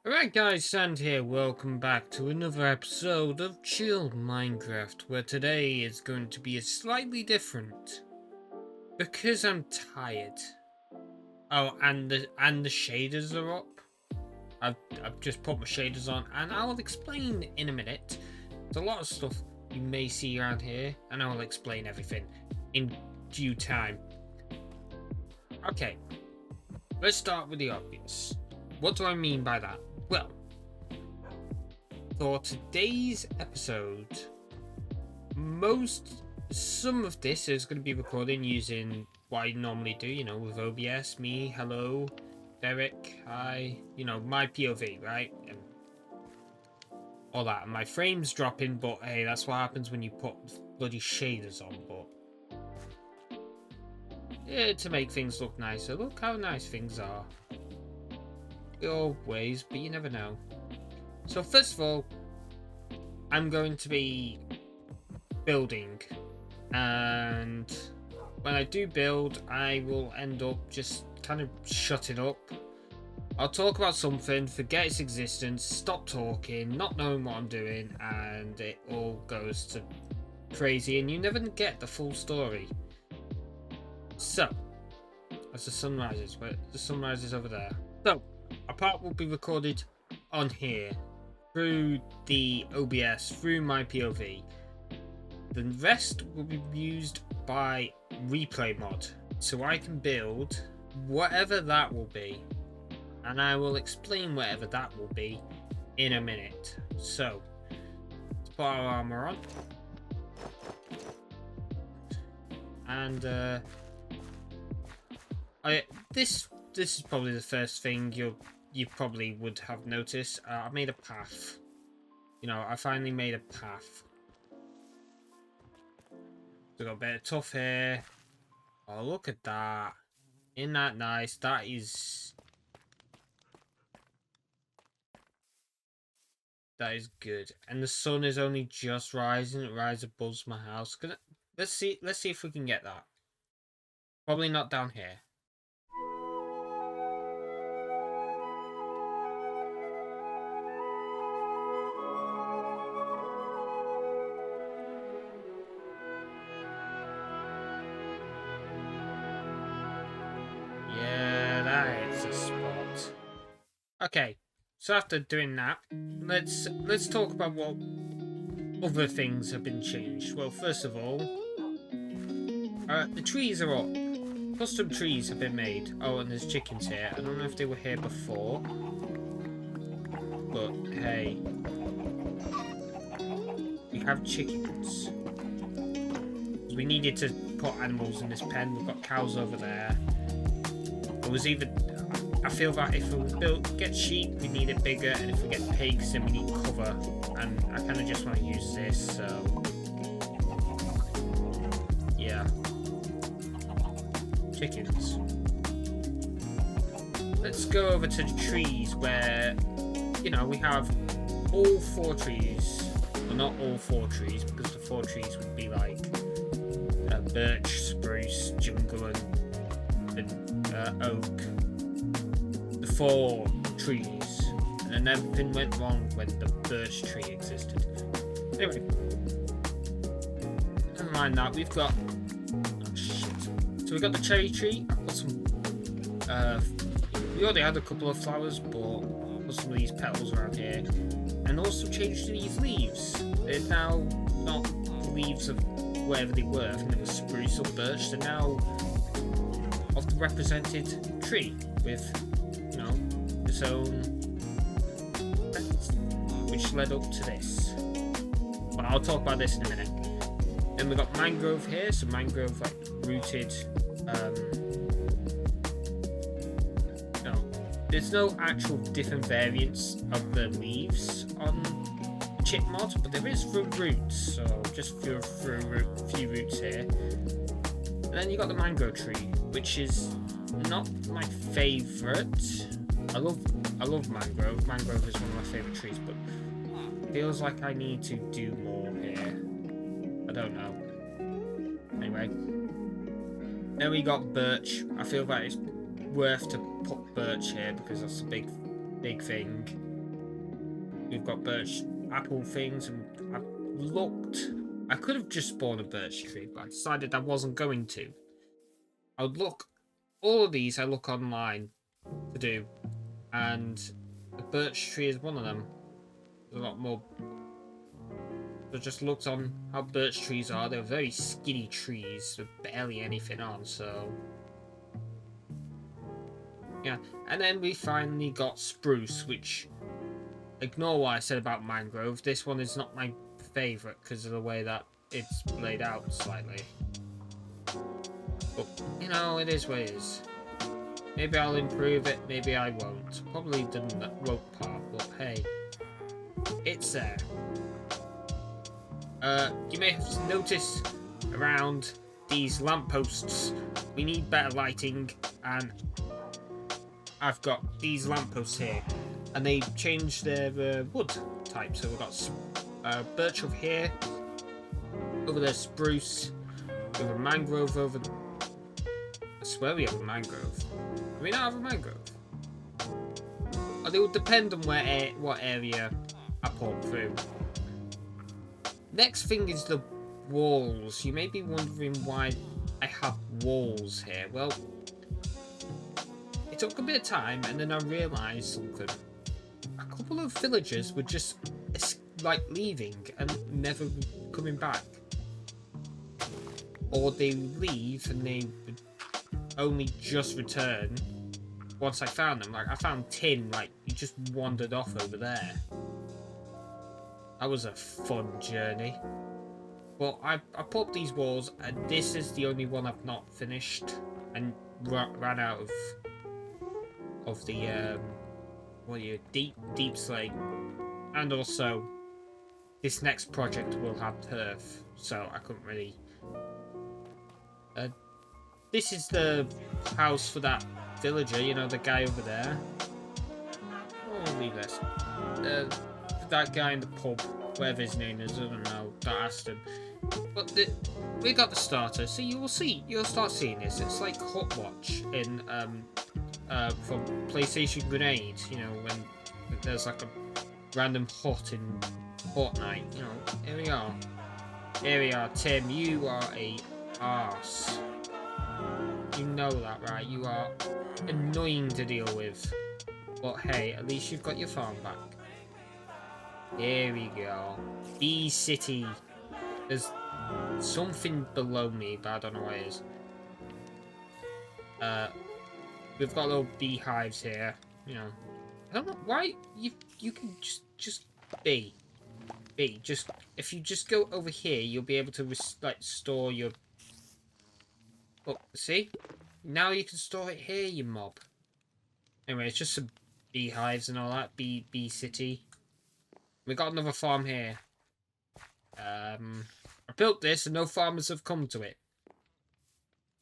Alright guys, Sand here, welcome back to another episode of Chill Minecraft, where today is going to be a slightly different. Because I'm tired. Oh, and the shaders are up. I've just put my shaders on, and I will explain in a minute. There's a lot of stuff you may see around here, and I will explain everything in due time. Okay, let's start with the obvious. What do I mean by that? Well, for today's episode, some of this is going to be recorded using what I normally do, with OBS, me, hello, Derek, hi, my POV, right? And all that. And my frame's dropping, but hey, that's what happens when you put bloody shaders on, but yeah, to make things look nicer. Look how nice things are. Always, but you never know. So first of all, I'm going to be building, and when I do build, I will end up just kind of shutting up. I'll talk about something, forget its existence, stop talking, not knowing what I'm doing, and it all goes to crazy, and you never get the full story. So, as the sun rises, the sun rises over there. So, a part will be recorded on here through the OBS, through my POV. The rest will be used by replay mod, so I can build whatever that will be, and I will explain whatever that will be in a minute. So let's put our armor on, and this is probably the first thing you probably would have noticed. I made a path. I finally made a path. So got a bit of tough here. Oh, look at that. Isn't that nice? That is good. And the sun is only just rising. It rises above my house. Let's see if we can get that. Probably not down here. Okay, so after doing that, let's talk about what other things have been changed. Well, first of all, the trees are up. Custom trees have been made. Oh, and there's chickens here. I don't know if they were here before, but hey, we have chickens. We needed to put animals in this pen. We've got cows over there. I feel that if we get sheep, we need it bigger, and if we get pigs, then we need cover. And I kind of just want to use this, so yeah. Chickens. Let's go over to the trees where, we have all 4 trees. Well, not all 4 trees, because the 4 trees would be like birch, spruce, jungle, and oak. 4 trees, and then everything went wrong when the birch tree existed. Anyway, never mind that. We've got so we got the cherry tree. I've got some. We already had a couple of flowers, but I've got some of these petals around here, and also changed these leaves. They're now not the leaves of wherever they were. I think they were spruce or birch. They're now of the represented tree with its own which led up to this. But I'll talk about this in a minute. Then we got mangrove here, so mangrove like rooted. There's no actual different variants of the leaves on chip mod, but there is through roots, so just through a few roots here. And then you got the mango tree, which is not my favourite. I love mangrove. Mangrove is one of my favourite trees, but feels like I need to do more here. I don't know. Anyway. Then we got birch. I feel that it's worth to put birch here because that's a big thing. we've got birch apple things, and I've looked. I could have just spawned a birch tree, but I decided I wasn't going to. I would look. All of these I look online to do, and the birch tree is one of them. There's a lot more. I just looked on how birch trees are. They're very skinny trees with barely anything on, so yeah. And then we finally got spruce, which, ignore what I said about mangrove. This one is not my favourite because of the way that it's laid out slightly. But, you know, it is what it is. Maybe I'll improve it, maybe I won't. Probably the rope part, but hey. It's there. You may have noticed around these lampposts, we need better lighting, and I've got these lampposts here, and they changed their wood type. So we've got birch over here, over there spruce, with a mangrove over. I swear we have a mangrove. Do we not have a mangrove? Oh, they will depend on what area I put through. Next thing is the walls. You may be wondering why I have walls here. Well, it took a bit of time, and then I realised something. A couple of villagers were just like leaving and never coming back, or they leave and they would only just return once I found them. Like I found Tin, like he just wandered off over there. That was a fun journey. Well, I put up these walls, and this is the only one I've not finished and ran out of the deep slate. And also, this next project will have turf, so I couldn't really. This is the house for that villager, you know, the guy over there. Oh, leave this. That guy in the pub, whatever his name is, I don't know, that asked him. But we got the starter, so you'll start seeing this. It's like Hot Watch in from PlayStation Grenade, you know, when there's like a random hot in Fortnite, you know. Here we are. Here we are, Tim, you are a arse. You know that, right? You are annoying to deal with. But hey, at least you've got your farm back. Here we go. Bee City. There's something below me, but I don't know what it is. We've got little beehives here. You know, I don't know why you can just bee. Just if you just go over here, you'll be able to like store your. Oh, see? Now you can store it here, you mob. Anyway, it's just some beehives and all that. Bee City. We got another farm here. I built this and no farmers have come to it.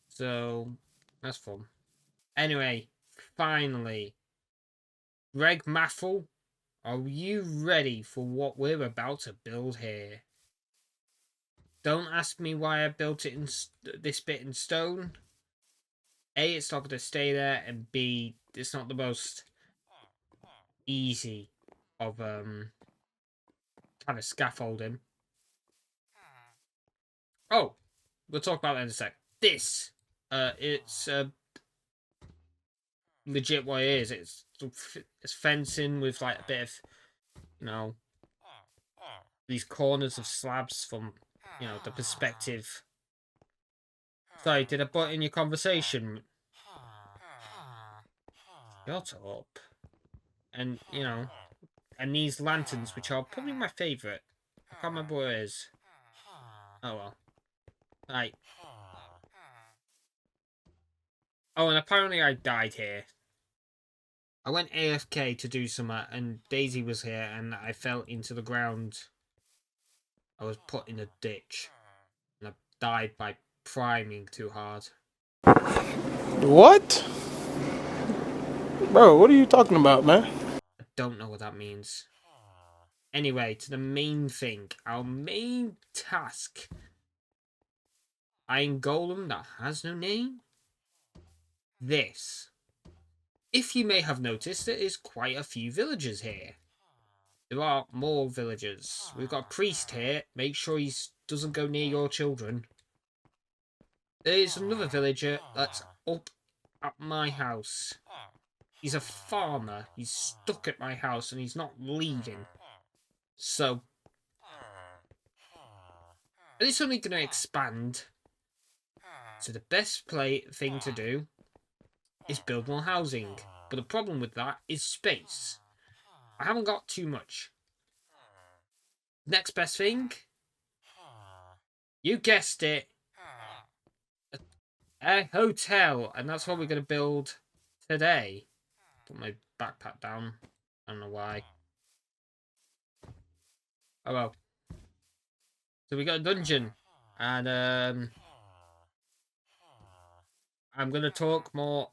So, that's fun. Anyway, finally. Greg Maffel, are you ready for what we're about to build here? Don't ask me why I built it in this bit in stone. A, it's not going to stay there, and B, it's not the most easy of kind of scaffolding. Oh, we'll talk about that in a sec. This, it's legit what it is. It's fencing with like a bit of, you know, these corners of slabs from, you know, the perspective. Sorry, did I butt in your conversation? Shut up. And, you know, and these lanterns, which are probably my favourite. I can't remember what it is. Oh well. Right. Oh, and apparently I died here. I went AFK to do something, and Daisy was here, and I fell into the ground. I was put in a ditch, and I died by priming too hard. What? Bro, what are you talking about, man? I don't know what that means. Anyway, to the main thing. Our main task. Iron Golem that has no name. This. If you may have noticed, there is quite a few villagers here. There are more villagers. We've got a priest here. Make sure he doesn't go near your children. There's another villager that's up at my house. He's a farmer. He's stuck at my house and he's not leaving. So, it's only going to expand. So the best thing to do is build more housing. But the problem with that is space. I haven't got too much. Next best thing, you guessed it, a hotel, and that's what we're going to build today. Put my backpack down. I don't know why. Oh well. So we got a dungeon, and I'm going to talk more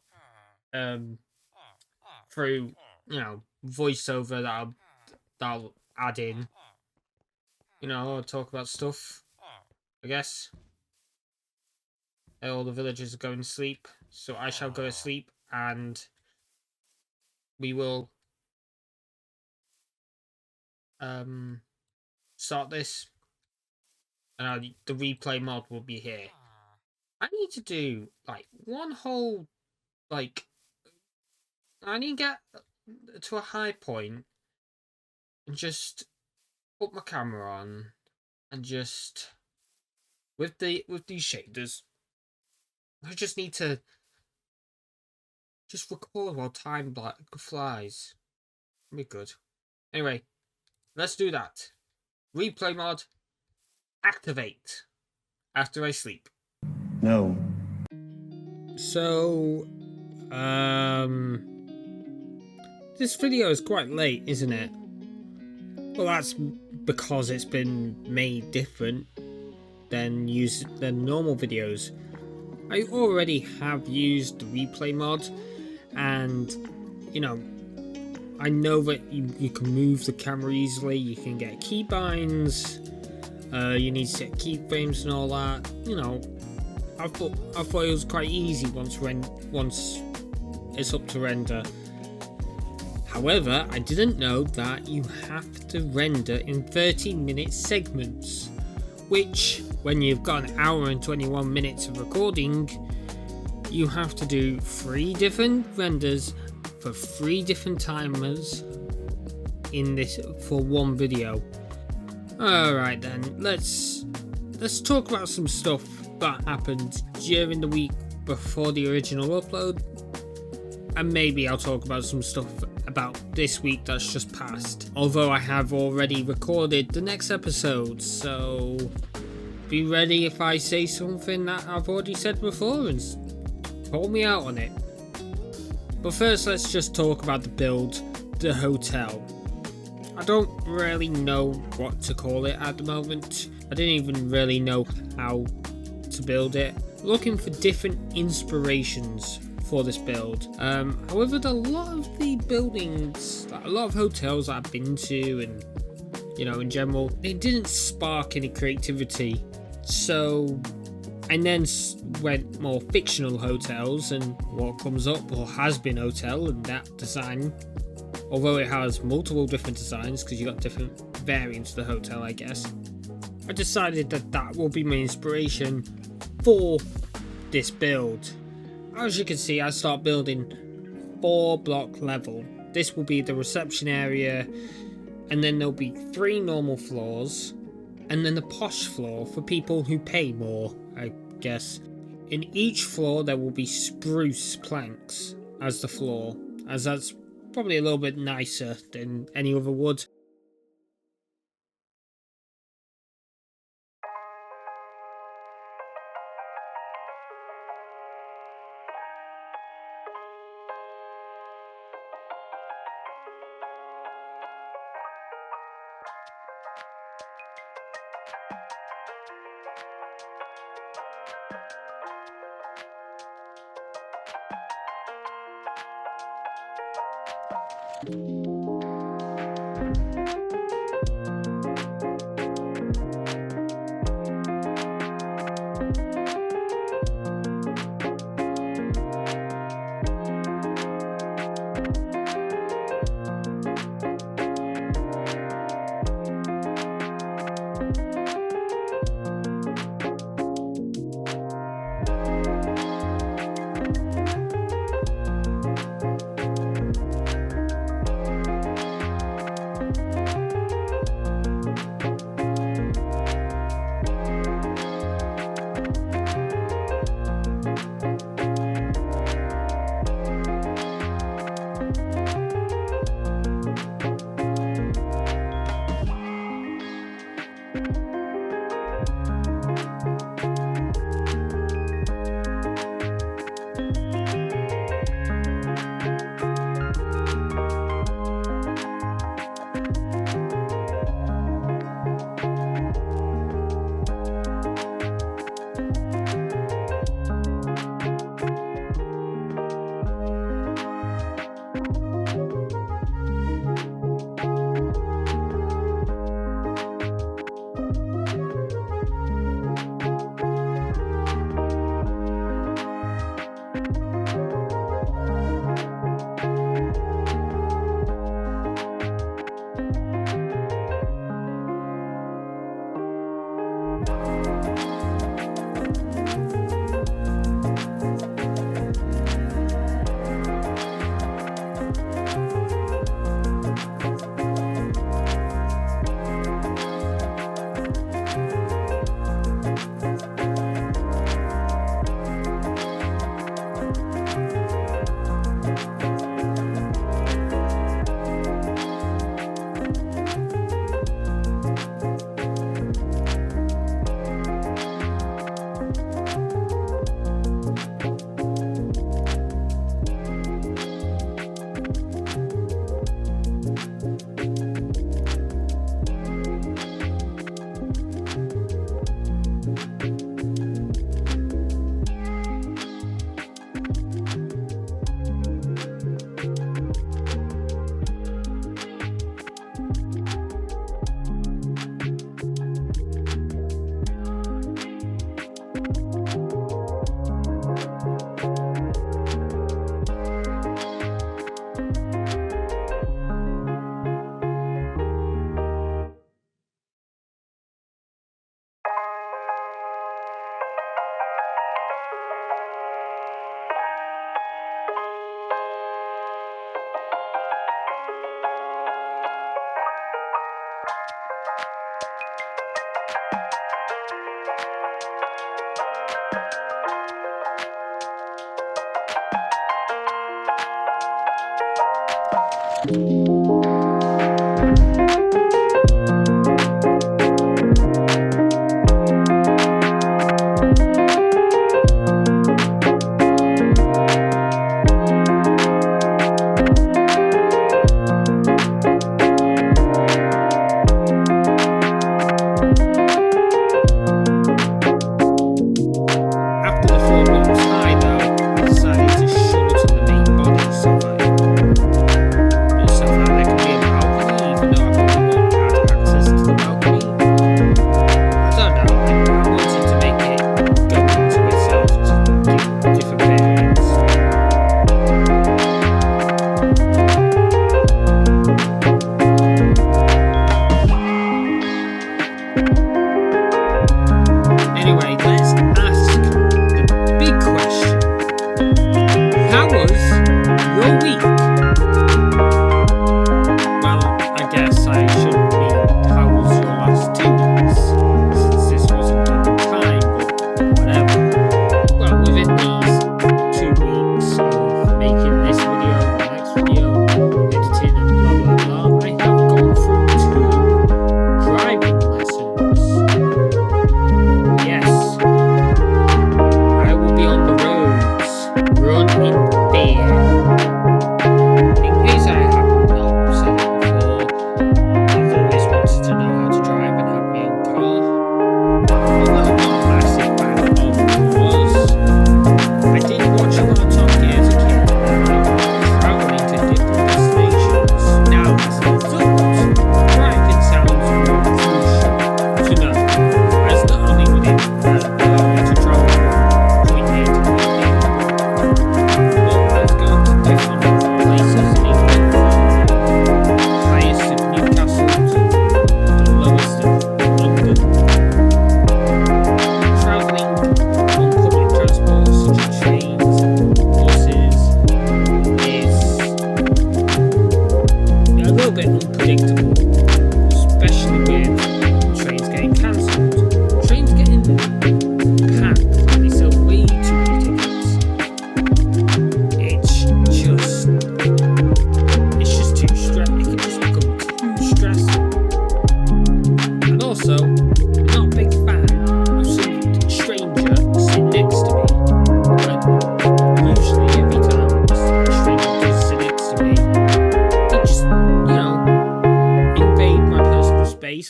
through, voiceover that I'll add in. I'll talk about stuff, I guess. All the villagers are going to sleep, so I shall go to sleep, and we will start this, and the replay mod will be here. I need to do, one whole, I need to get to a high point and just put my camera on and just with these shaders, I just need to just record while time flies. It'll be good. Anyway, let's do that. Replay mod activate after I sleep. No. So this video is quite late, isn't it? Well, that's because it's been made different than normal videos. I already have used the replay mod, and I know that you can move the camera easily. You can get keybinds. You need to set keyframes and all that. I thought it was quite easy once it's up to render. However, I didn't know that you have to render in 30-minute segments, which, when you've got an hour and 21 minutes of recording, you have to do 3 different renders for 3 different timers in this for one video. Alright then, let's talk about some stuff that happened during the week before the original upload, and maybe I'll talk about some stuff about this week that's just passed, although I have already recorded the next episode, so be ready if I say something that I've already said before and call me out on it. But first, let's just talk about the hotel. I don't really know what to call it at the moment. I didn't even really know how to build it. Looking for different inspirations for this build. However, a lot of the buildings, a lot of hotels that I've been to, and in general, they didn't spark any creativity. So I then went more fictional hotels, and what comes up or has been hotel, and that design, although it has multiple different designs because you got different variants of the hotel, I guess, I decided that will be my inspiration for this build. As you can see, I start building 4-block level. This will be the reception area, and then there'll be 3 normal floors, and then the posh floor for people who pay more, I guess. In each floor there will be spruce planks as the floor, as that's probably a little bit nicer than any other wood.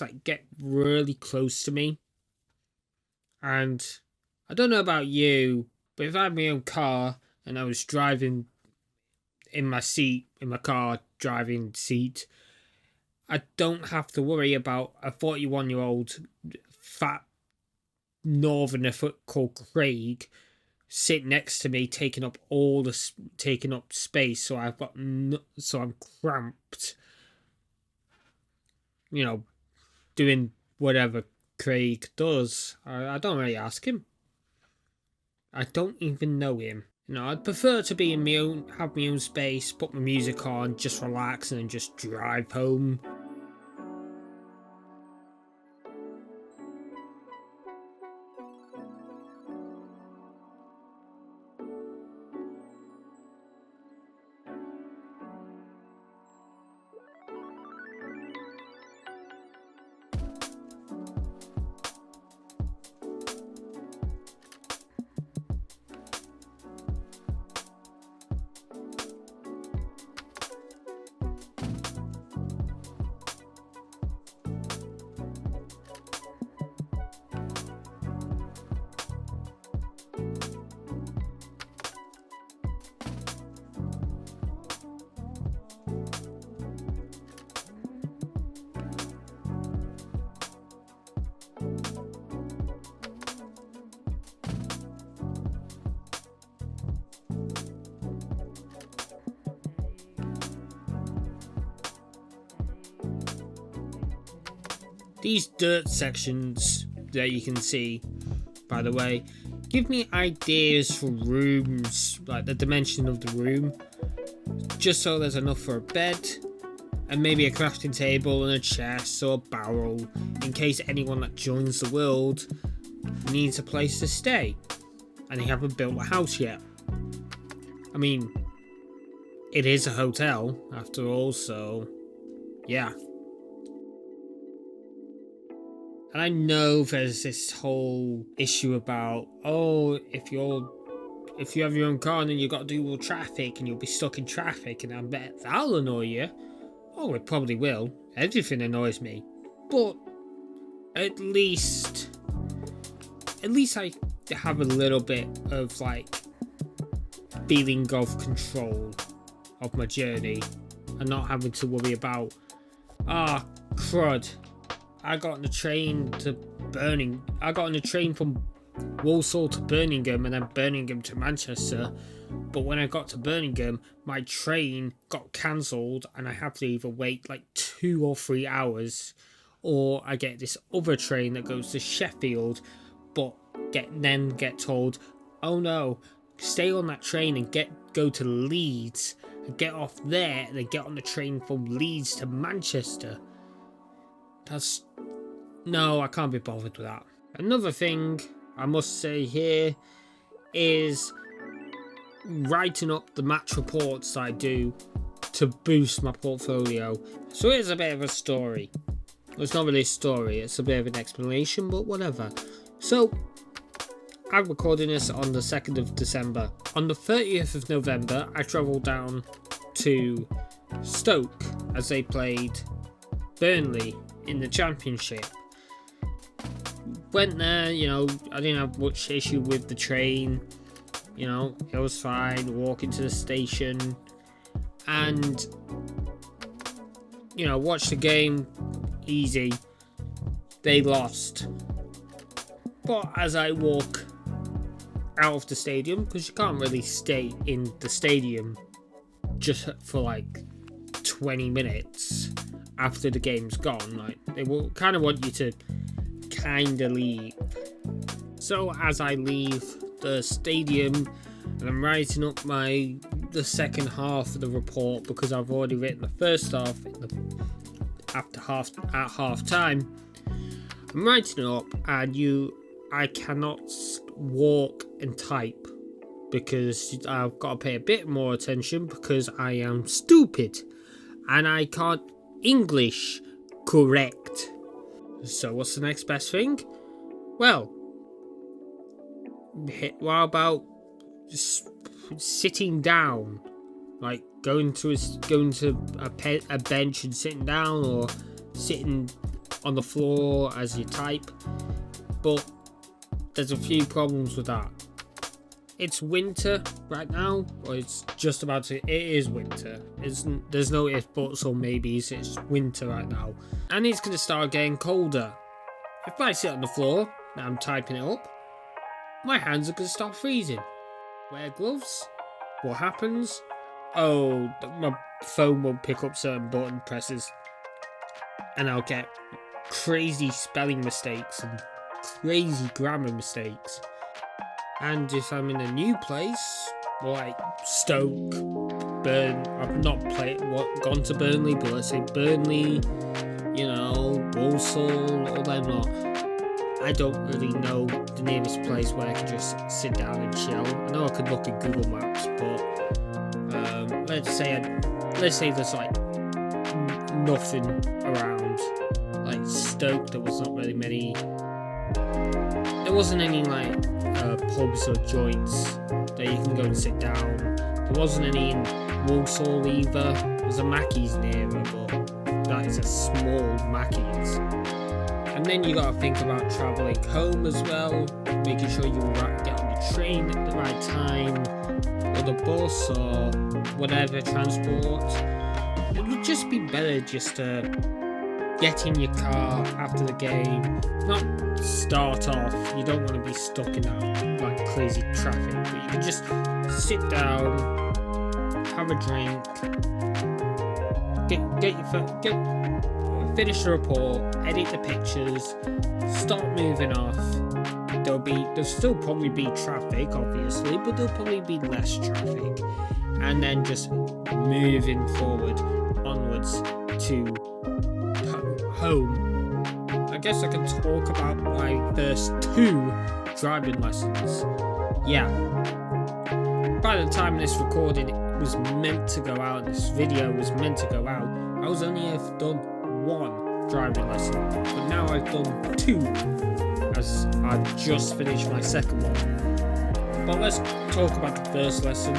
Like get really close to me. And I don't know about you, but if I had my own car and I was driving in my car driving seat, I don't have to worry about a 41-year-old fat northerner called Craig sitting next to me taking up space, so I'm cramped, doing whatever Craig does. I don't really ask him. I don't even know him. I'd prefer to be have my own space, put my music on, just relax and just drive home. These dirt sections that you can see, by the way, give me ideas for rooms, like the dimension of the room, just so there's enough for a bed, and maybe a crafting table and a chest or a barrel, in case anyone that joins the world needs a place to stay, and they haven't built a house yet. I mean, it is a hotel after all, so yeah. And I know there's this whole issue about, oh, if you have your own car and then you've got to do all traffic and you'll be stuck in traffic, and I bet that'll annoy you. Oh, it probably will. Everything annoys me. But at least I have a little bit of like feeling of control of my journey and not having to worry about, crud, I got on the train from Walsall to Birmingham and then Birmingham to Manchester, but when I got to Birmingham my train got cancelled and I have to either wait like 2 or 3 hours, or I get this other train that goes to Sheffield but get told, oh no, stay on that train and go to Leeds and get off there and then get on the train from Leeds to Manchester. No, I can't be bothered with that. Another thing I must say here is writing up the match reports I do to boost my portfolio. So here's a bit of a story. Well, it's not really a story, it's a bit of an explanation, but whatever. So I'm recording this on the 2nd of December. On the 30th of November, I travelled down to Stoke as they played Burnley in the Championship. Went there, I didn't have much issue with the train. It was fine, walking to the station. And, watched the game, easy. They lost. But as I walk out of the stadium, because you can't really stay in the stadium just for like 20 minutes after the game's gone, like they will kind of want you to kind of leave. So as I leave the stadium and I'm writing up the second half of the report, because I've already written the first half at half time, I'm writing it up and I cannot walk and type because I've got to pay a bit more attention because I am stupid and I can't English correct. So what's the next best thing? Well, what about just sitting down, like going to a bench and sitting down, or sitting on the floor as you type? But there's a few problems with that. It's winter right now, or it's just about to. It is winter. There's no if, buts, or maybes. It's winter right now, and it's gonna start getting colder. If I sit on the floor and I'm typing it up, my hands are gonna start freezing. Wear gloves. What happens? Oh, my phone won't pick up certain button presses, and I'll get crazy spelling mistakes and crazy grammar mistakes. And if I'm in a new place, like Stoke, I've not gone to Burnley, but let's say Burnley, Walsall, all them lot, I don't really know the nearest place where I can just sit down and chill. I know I could look at Google Maps, but let's say there's like nothing around. Like Stoke, there was not really many. There wasn't any like pubs or joints that you can go and sit down. There wasn't any in Walsall either. There's a Mackey's nearer, but that is a small Mackey's. And then you got to think about travelling home as well, making sure you get on the train at the right time, or the bus, or whatever transport. It would just be better just to get in your car after the game, not start off. You don't want to be stuck in that like crazy traffic, but you can just sit down, have a drink, finish the report, edit the pictures, start moving off. There'll still probably be traffic, obviously, but there'll probably be less traffic, and then just moving forward onwards to home. I guess I can talk about my first 2 driving lessons. Yeah. By the time this recording was meant to go out, this video was meant to go out, I was only have done 1 driving lesson, but now I've done 2, as I've just finished my second one. But let's talk about the first lesson.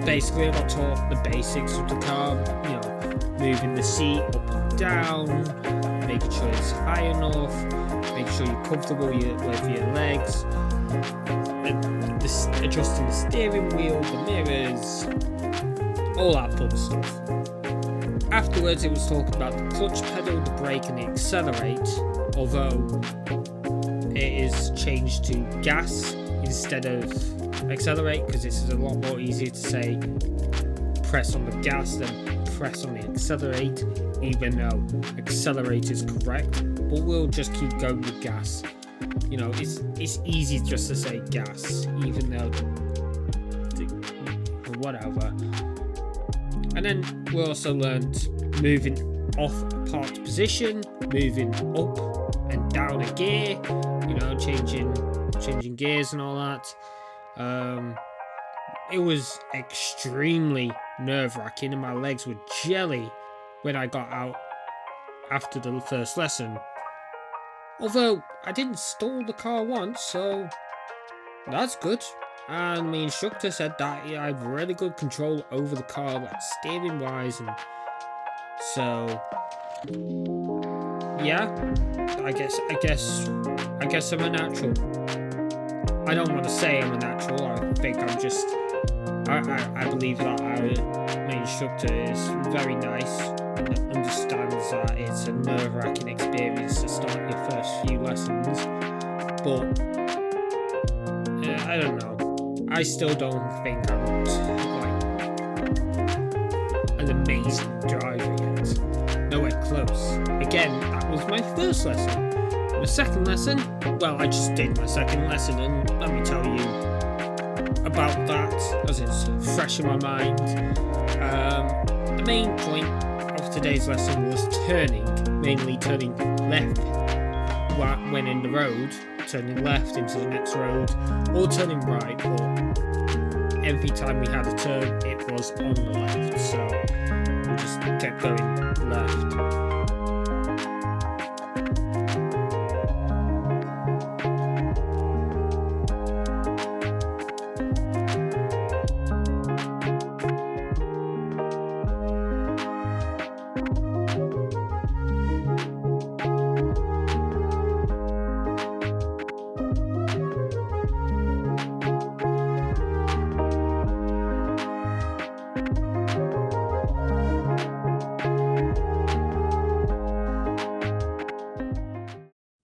Basically I got taught the basics of the car, moving the seat up and down, making sure it's high enough, making sure you're comfortable with your legs, adjusting the steering wheel, the mirrors, all that fun stuff. Afterwards it was talking about the clutch pedal, the brake and the accelerate, although it is changed to gas instead of accelerate, because this is a lot more easier to say press on the gas than press on the accelerate, even though accelerate is correct, but we'll just keep going with gas. It's easy just to say gas, even though whatever. And then we also learned moving off a parked position, moving up and down a gear, changing gears and all that. It was extremely nerve-wracking and my legs were jelly when I got out after the first lesson. Although I didn't stall the car once, so that's good. And my instructor said that I have really good control over the car, like steering wise, and so yeah, I guess I'm a natural. I don't want to say I'm a natural. I think I'm just. I believe that my instructor is very nice and understands that it's a nerve-wracking experience to start your first few lessons. But I don't know. I still don't think I'm an amazing driver yet. Nowhere close. Again, that was my first lesson. My second lesson, well, I just did my second lesson, and let me tell you about that, as it's fresh in my mind. The main point of today's lesson was mainly turning left when in the road, turning left into the next road, or turning right, but every time we had a turn, it was on the left, so we just kept going left.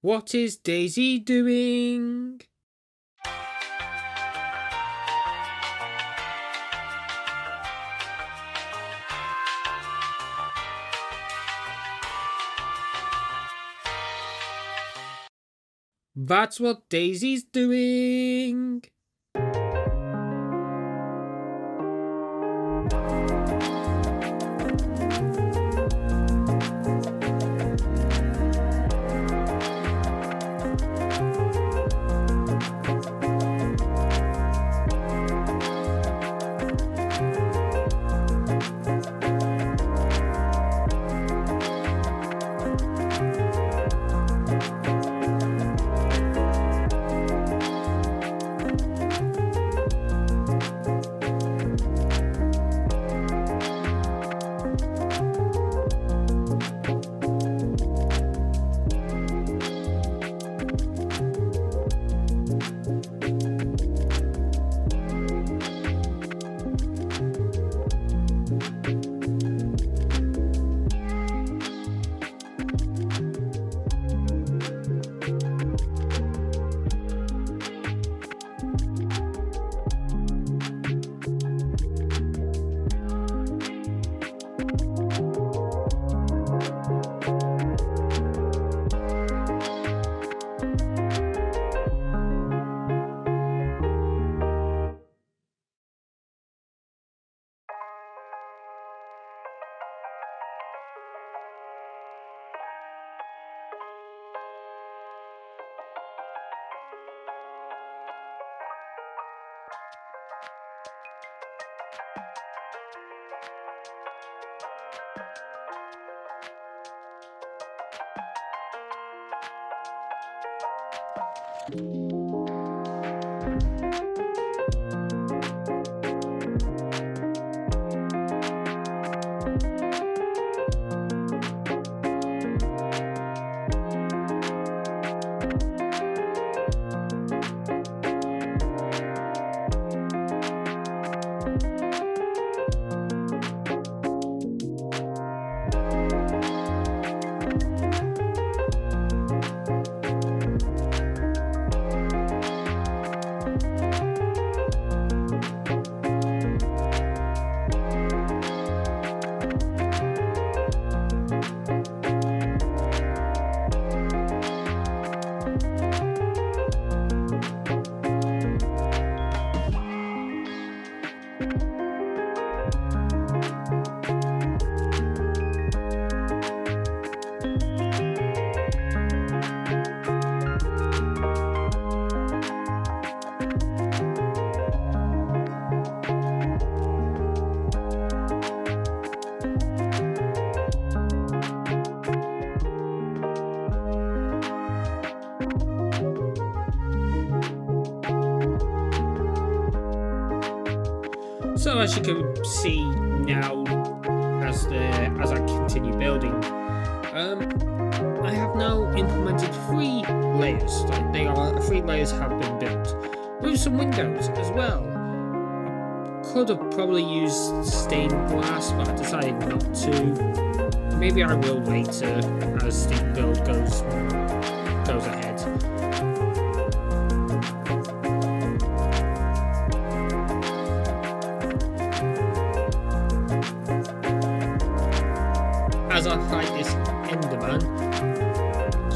What is Daisy doing? That's what Daisy's doing. So as you can see now, as I continue building, I have now implemented 3 layers. Like 3 layers have been built with some windows as well. I could have probably used stained glass, but I decided not to. Maybe I will later as the build goes ahead. As I fight this Enderman,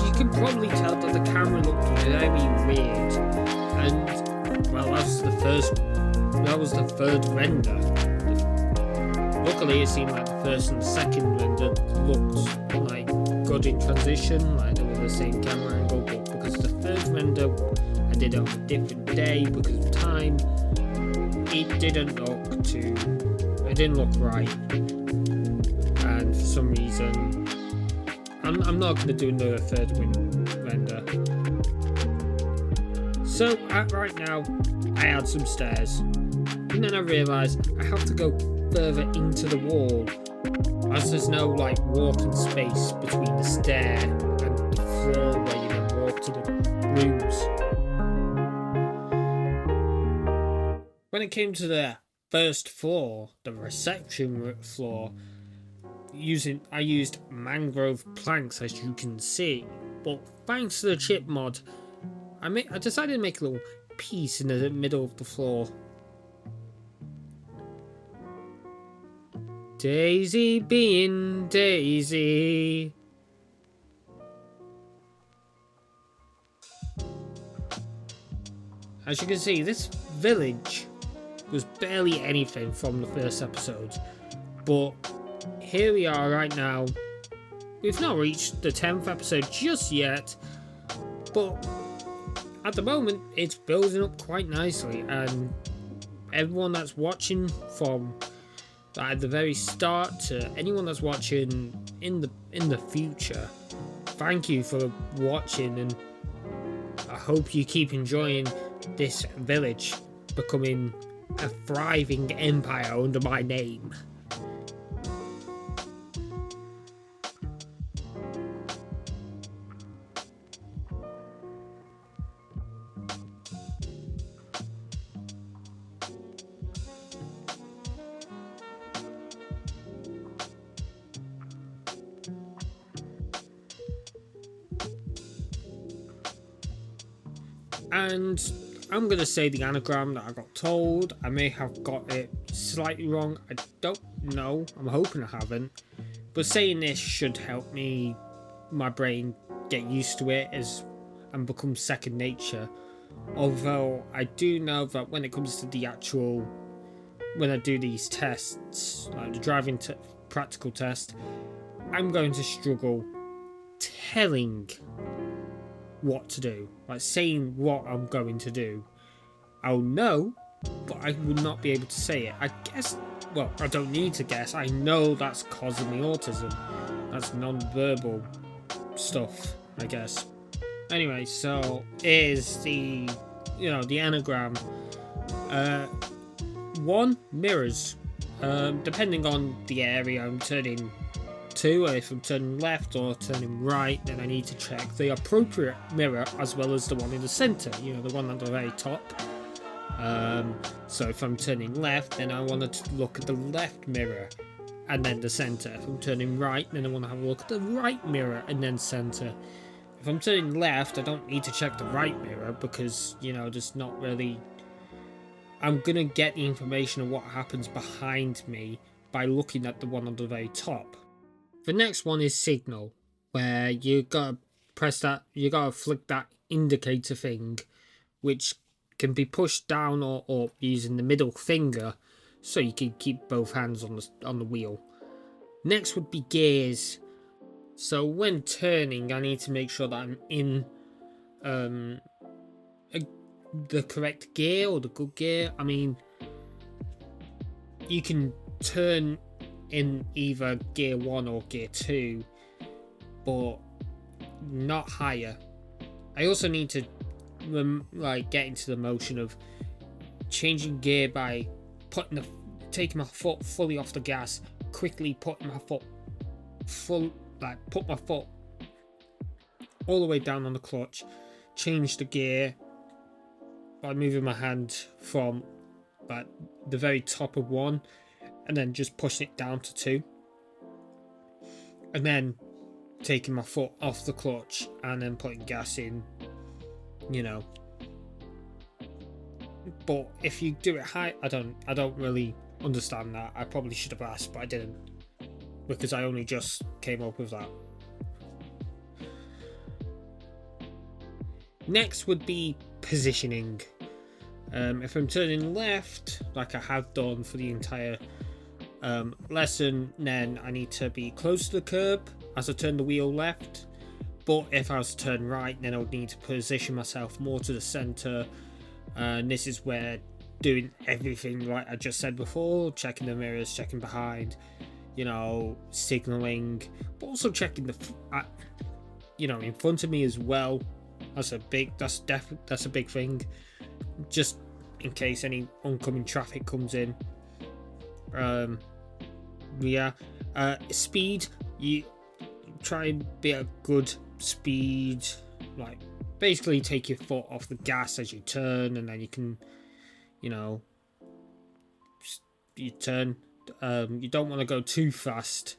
you can probably tell that the camera looked very weird, and well, that was the third render. Luckily, it seemed like the first and second render looked like good in transition, like they were the same camera angle, but because the third render I did it on a different day because of time, it didn't look right. And for some reason, I'm not going to do another third render. So right now, I add some stairs, and then I realised I have to go further into the wall, as there's no like walking space between the stair and the floor where you then walk to the rooms. When it came to the first floor, the reception floor, I used mangrove planks, as you can see, but thanks to the chip mod, I decided to make a little piece in the middle of the floor. Daisy being Daisy. As you can see, this village was barely anything from the first episode, but here we are right now. We've not reached the 10th episode just yet, but at the moment it's building up quite nicely, and everyone that's watching from at the very start to anyone that's watching in the future, thank you for watching, and I hope you keep enjoying this village becoming a thriving empire under my name. And I'm going to say the anagram that I got told. I may have got it slightly wrong. I don't know. I'm hoping I haven't. But saying this should help my brain get used to it and become second nature. Although I do know that when it comes to when I do these tests, like the driving practical test, I'm going to struggle telling what to do, like saying what I'm going to do. I'll know, but I will not be able to say it. I guess well, I don't need to guess. I know that's causing me autism. That's non-verbal stuff, I guess. Anyway, so is the the anagram. 1 mirrors. Depending on the area I'm turning to, if I'm turning left or turning right, then I need to check the appropriate mirror as well as the one in the center. The one at the very top. So if I'm turning left, then I want to look at the left mirror and then the center. If I'm turning right, then I want to have a look at the right mirror and then center. If I'm turning left, I don't need to check the right mirror because, there's not really... I'm going to get the information of what happens behind me by looking at the one on the very top. The next one is signal, where you got to press that, you got to flick that indicator thing, which can be pushed down or up using the middle finger, so you can keep both hands on the wheel. Next would be gears. So when turning, I need to make sure that I'm in the correct gear or the good gear. I mean, you can turn in either gear 1 or gear 2, but not higher. I also need to get into the motion of changing gear by taking my foot fully off the gas, quickly putting my foot put my foot all the way down on the clutch, change the gear by moving my hand from the very top of 1 and then just pushing it down to 2, and then taking my foot off the clutch and then putting gas in, but if you do it high, I don't really understand that. I probably should have asked, but I didn't, because I only just came up with that. Next would be positioning. If I'm turning left, like I have done for the entire lesson, then I need to be close to the curb as I turn the wheel left. But if I was to turn right, then I would need to position myself more to the center. And this is where doing everything like I just said before, checking the mirrors, checking behind, signaling, but also checking in front of me as well. That's a big thing, just in case any oncoming traffic comes in. Speed, you try and be a good speed, like basically take your foot off the gas as you turn, and then you can you turn. You don't want to go too fast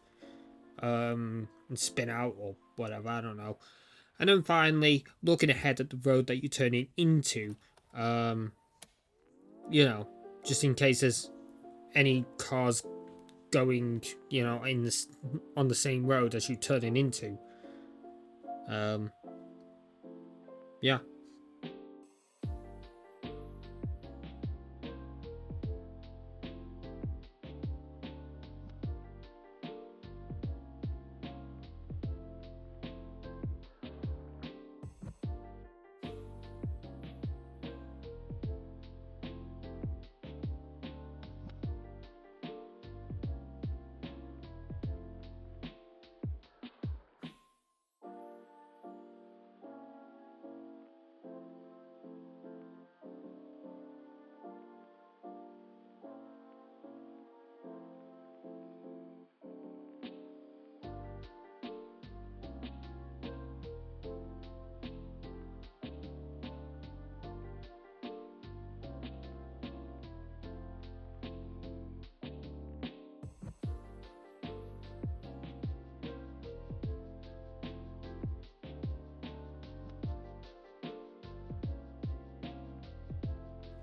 and spin out or whatever, I don't know. And then finally, looking ahead at the road that you're turning into, just in case there's any cars going, on the same road as you're turning into. Yeah.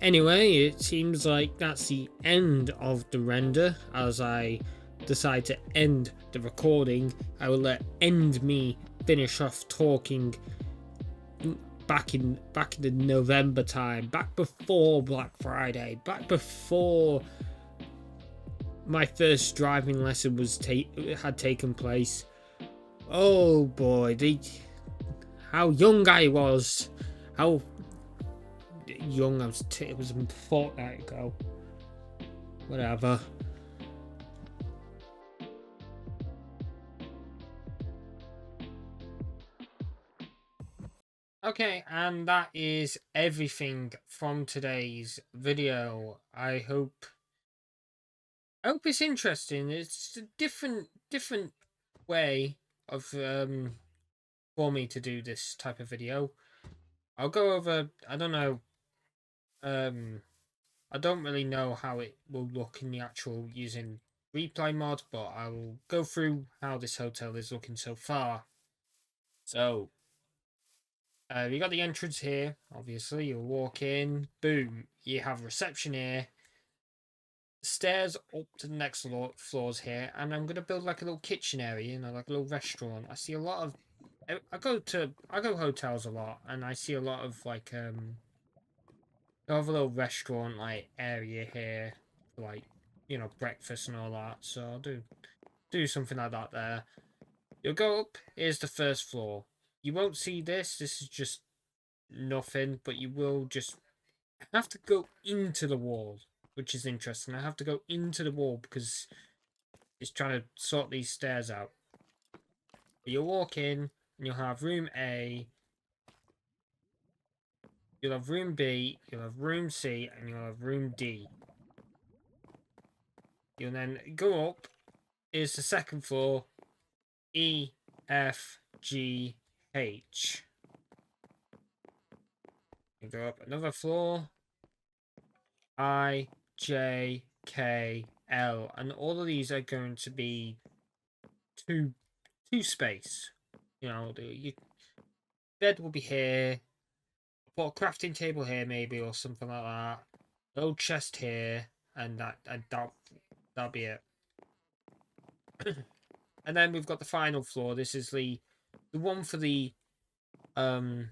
Anyway, it seems like that's the end of the render. As I decide to end the recording, I will let me finish off talking back in the November time, back before Black Friday, back before my first driving lesson had taken place. Oh boy, how young I was, how young I was. It was a fortnight ago, whatever. Okay, and that is everything from today's video. I hope it's interesting. It's a different way of for me to do this type of video. I'll go over, I don't know, um I don't really know how it will look in the actual using replay mod, but I will go through how this hotel is looking so far. So you got the entrance here, obviously. You'll walk in, boom, you have reception here, stairs up to the next floors here, and I'm gonna build like a little kitchen area, like a little restaurant. I see a lot of, I go hotels a lot, and I see a lot of like I have a little restaurant like area here for like breakfast and all that. So I'll do something like that there. You'll go up. Here's the first floor. You won't see this. This is just nothing, but you will just have to go into the wall, which is interesting. I have to go into the wall because it's trying to sort these stairs out. But you'll walk in and you'll have room A, you'll have room B, you'll have room C, and you'll have room D. You'll then go up. Here's the second floor. E, F, G, H. You go up another floor. I, J, K, L, and all of these are going to be two space. Your bed will be here. Put a crafting table here, maybe, or something like that. Little chest here, and that'll be it. And then we've got the final floor. This is the one for the for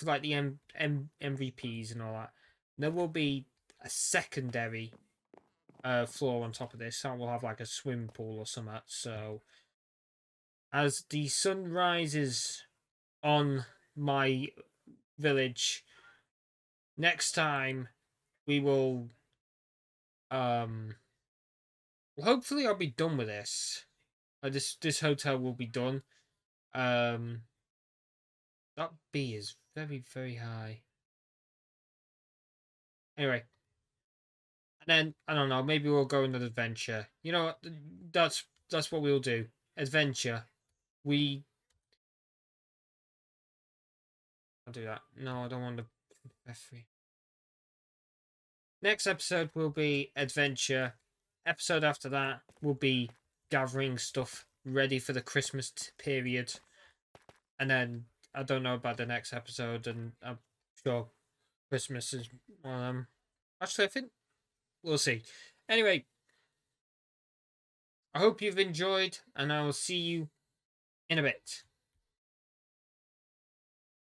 like the MVPs and all that. There will be a secondary floor on top of this. So we'll have like a swimming pool or something. So as the sun rises on my village, next time we will hopefully I'll be done with this. This hotel will be done. Um that B is very, very high. Anyway, and then I don't know, maybe we'll go on an adventure. You know what? That's what we'll do. Adventure. We I'll do that. No, I don't want to F3. Next episode will be adventure. Episode after that will be gathering stuff ready for the Christmas period. And then I don't know about the next episode, and I'm sure Christmas is one of them. Actually, I think we'll see. Anyway, I hope you've enjoyed, and I will see you in a bit.